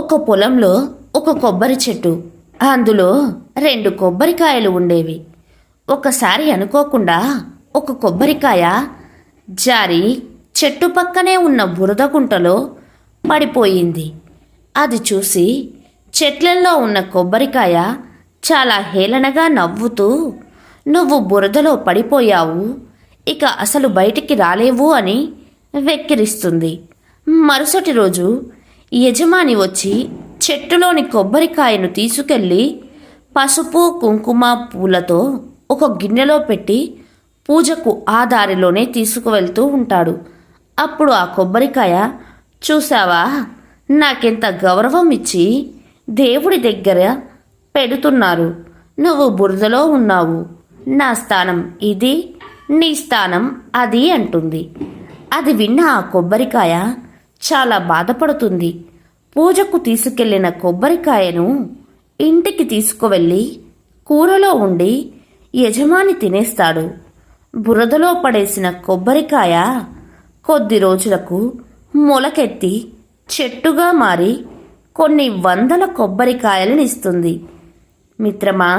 ఒక పొలంలో ఒక కొబ్బరి చెట్టు. అందులో 2 కొబ్బరికాయలు ఉండేవి. ఒకసారి అనుకోకుండా ఒక కొబ్బరికాయ జారి చెట్టు పక్కనే ఉన్న బురద గుంటలో పడిపోయింది. అది చూసి చెట్లల్లో ఉన్న కొబ్బరికాయ చాలా హేళనగా నవ్వుతూ, "నువ్వు బురదలో పడిపోయావు, ఇక అసలు బయటికి రాలేవు" అని వెక్కిరిస్తుంది. మరుసటి రోజు యజమాని వచ్చి చెట్టులోని కొబ్బరికాయను తీసుకెళ్ళి పసుపు కుంకుమ పూలతో ఒక గిన్నెలో పెట్టి పూజకు ఆ దారిలోనే తీసుకువెళ్తూ ఉంటాడు. అప్పుడు ఆ కొబ్బరికాయ, "చూసావా, నాకెంత గౌరవం ఇచ్చి దేవుడి దగ్గర పెడుతున్నారు. నువ్వు బురదలో ఉన్నావు. నా స్థానం ఇది, నీ స్థానం అది" అంటుంది. అది విన్న ఆ కొబ్బరికాయ చాలా బాధపడుతుంది. పూజకు తీసుకెళ్లిన కొబ్బరికాయను ఇంటికి తీసుకువెళ్ళి కూరలో ఉండి యజమాని తినేస్తాడు. బురదలో పడేసిన కొబ్బరికాయ కొద్ది రోజులకు మొలకెత్తి చెట్టుగా మారి కొన్ని వందల కొబ్బరికాయలనిస్తుంది. మిత్రమా,